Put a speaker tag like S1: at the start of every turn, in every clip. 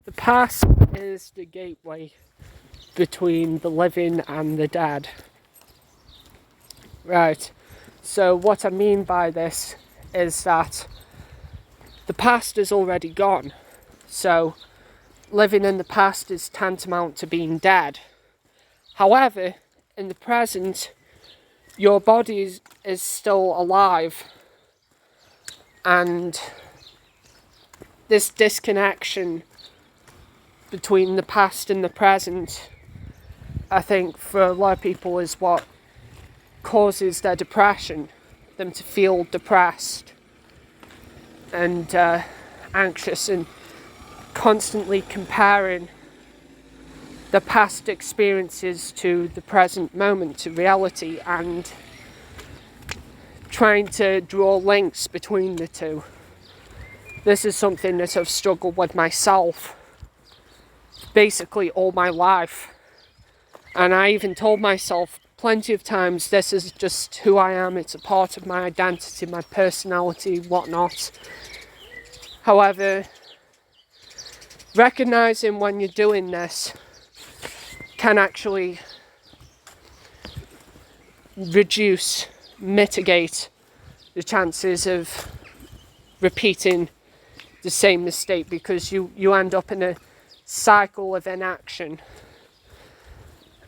S1: The past is the gateway between the living and the dead. Right, so what I mean by this is that the past is already gone. So living in the past is tantamount to being dead. However, in the present, your body is still alive, and this disconnection between the past and the present, I think for a lot of people, is what causes their depression, them to feel depressed and anxious and constantly comparing the past experiences to the present moment, to reality, and trying to draw links between the two. This is something that I've struggled with myself basically all my life, and I even told myself plenty of times this is just who I am, it's a part of my identity, my personality, whatnot. However, recognizing when you're doing this can actually mitigate the chances of repeating the same mistake, because you end up in a cycle of inaction,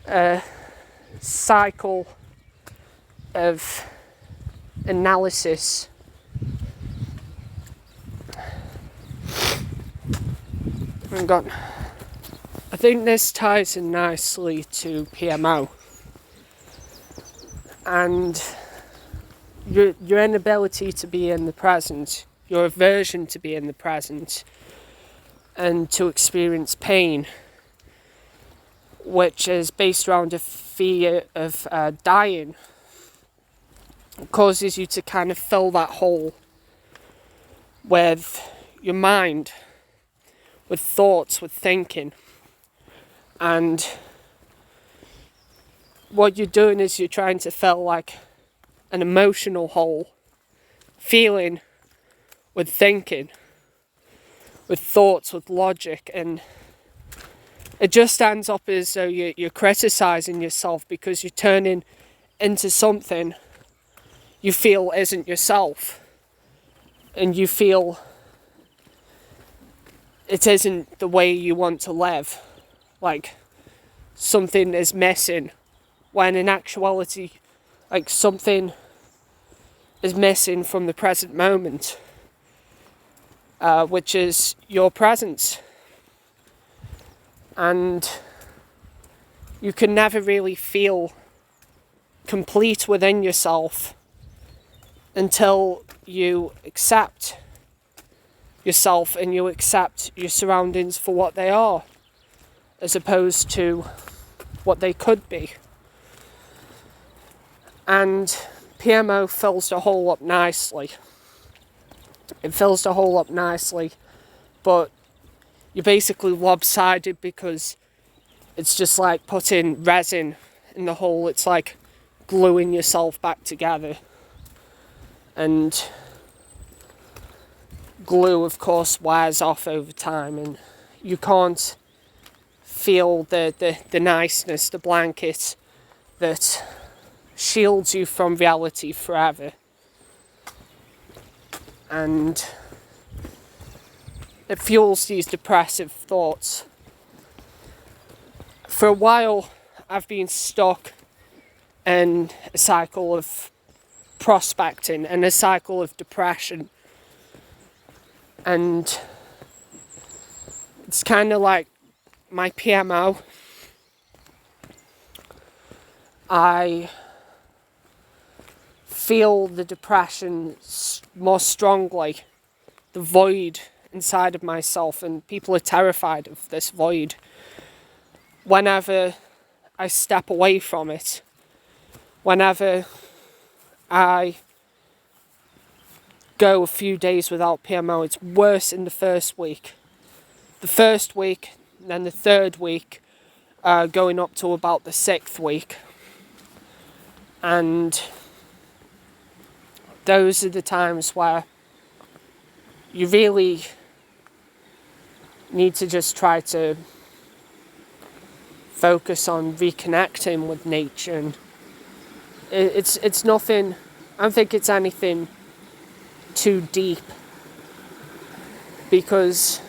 S1: a cycle of analysis. I think this ties in nicely to PMO and your inability to be in the present, your aversion to be in the present and to experience pain, which is based around a fear of dying. It causes you to kind of fill that hole with your mind, with thoughts, with thinking. And what you're doing is you're trying to fill like an emotional hole, feeling with thinking, with thoughts, with logic, and it just ends up as though you're criticizing yourself because you're turning into something you feel isn't yourself, and you feel it isn't the way you want to live, like something is missing, when in actuality, like something is missing from the present moment, which is your presence. And you can never really feel complete within yourself until you accept yourself and you accept your surroundings for what they are, as opposed to what they could be. And PMO fills the hole up nicely. It fills the hole up nicely, but you're basically lopsided because it's just like putting resin in the hole. It's like gluing yourself back together. And glue, of course, wears off over time, and you can't feel the niceness, the blanket that shields you from reality forever. And it fuels these depressive thoughts. For a while, I've been stuck in a cycle of prospecting and a cycle of depression. And it's kind of like my PMO. I feel the depression more strongly, the void inside of myself, and people are terrified of this void. Whenever I step away from it, whenever I go a few days without PMO, it's worse in the first week. The first week, and then the third week, going up to about the 6th week. And those are the times where you really need to just try to focus on reconnecting with nature. And it's nothing, I don't think it's anything too deep, because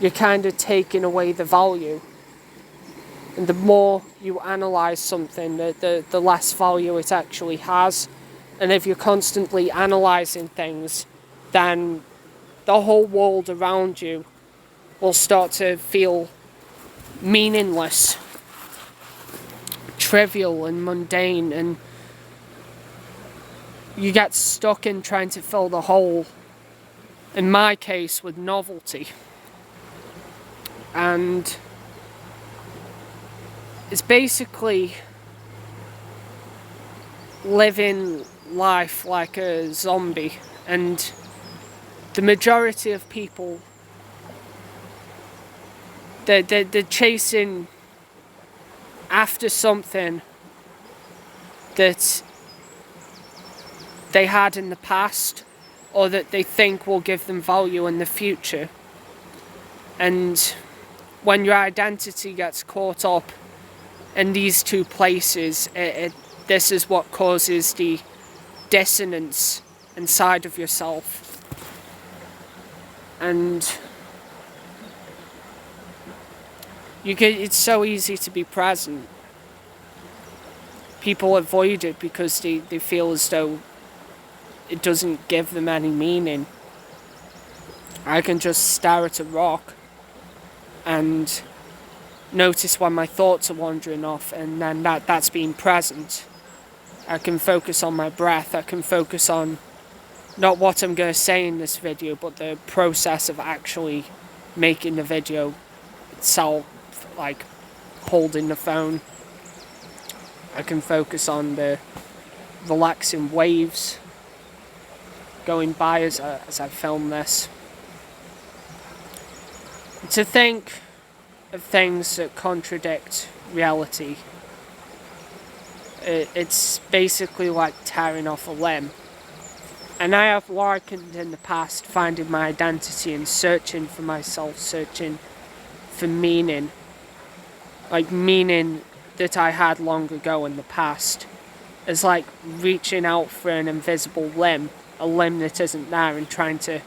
S1: you're kind of taking away the value. And the more you analyse something, the less value it actually has. And if you're constantly analysing things, then the whole world around you will start to feel meaningless, trivial and mundane, and you get stuck in trying to fill the hole, in my case, with novelty. And it's basically living life like a zombie. And the majority of people, they're chasing after something that they had in the past, or that they think will give them value in the future. And when your identity gets caught up in these two places, this is what causes the dissonance inside of yourself. And it's so easy to be present. People avoid it because they feel as though it doesn't give them any meaning. I can just stare at a rock and notice when my thoughts are wandering off, and then that's being present. I can focus on my breath. I can focus on not what I'm going to say in this video, but the process of actually making the video itself, like holding the phone. I can focus on the relaxing waves going by as I film this. To think of things that contradict reality, it's basically like tearing off a limb. And I have likened in the past finding my identity and searching for myself, searching for meaning. Like meaning that I had long ago in the past. As like reaching out for an invisible limb, a limb that isn't there, and trying to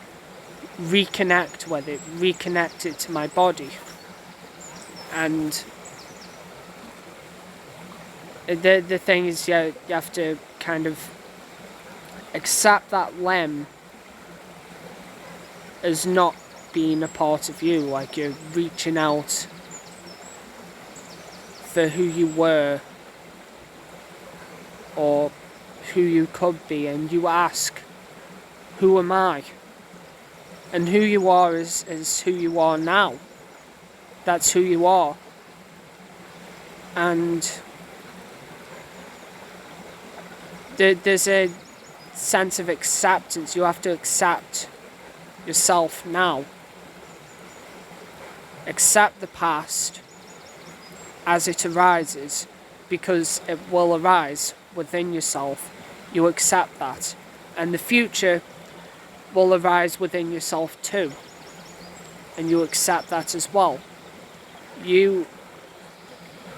S1: reconnect with it, reconnect it to my body. And the thing is, you have to kind of accept that limb as not being a part of you, like you're reaching out for who you were or who you could be, and you ask, who am I? And who you are is who you are now. That's who you are. And there's a sense of acceptance. You have to accept yourself now. Accept the past as it arises, because it will arise within yourself. You accept that. And the future will arise within yourself too. And you accept that as well. You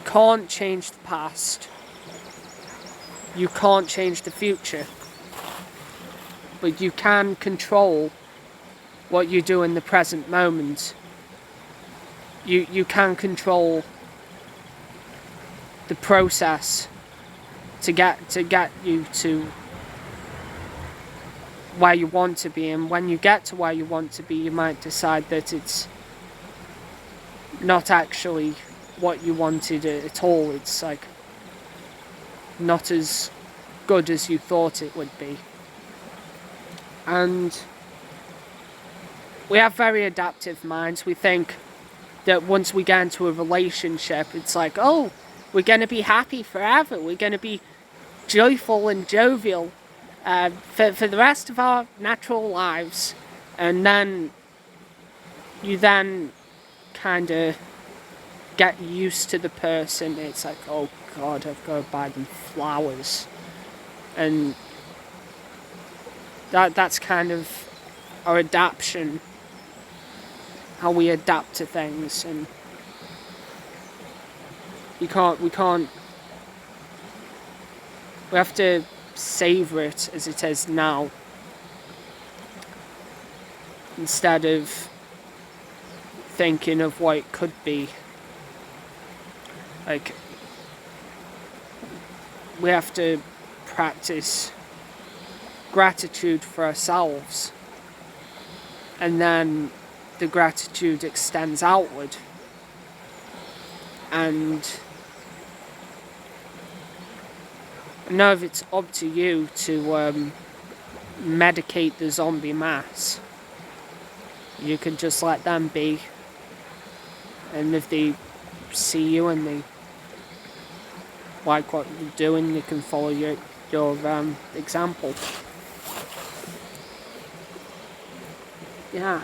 S1: can't change the past. You can't change the future. But you can control what you do in the present moment. You can control the process to get you to where you want to be. And when you get to where you want to be, you might decide that it's not actually what you wanted at all. It's like not as good as you thought it would be. And we have very adaptive minds. We think that once we get into a relationship, it's like, oh, we're going to be happy forever. We're going to be joyful and jovial for the rest of our natural lives. And then you then kind of get used to the person. It's like, oh God, I've got to buy them flowers. And that's kind of our adaptation how we adapt to things, and we have to savor it as it is now, instead of thinking of what it could be. Like, we have to practice gratitude for ourselves, and then the gratitude extends outward. And now it's up to you to medicate the zombie mass. You can just let them be, and if they see you and they like what you're doing, you can follow your example. Yeah.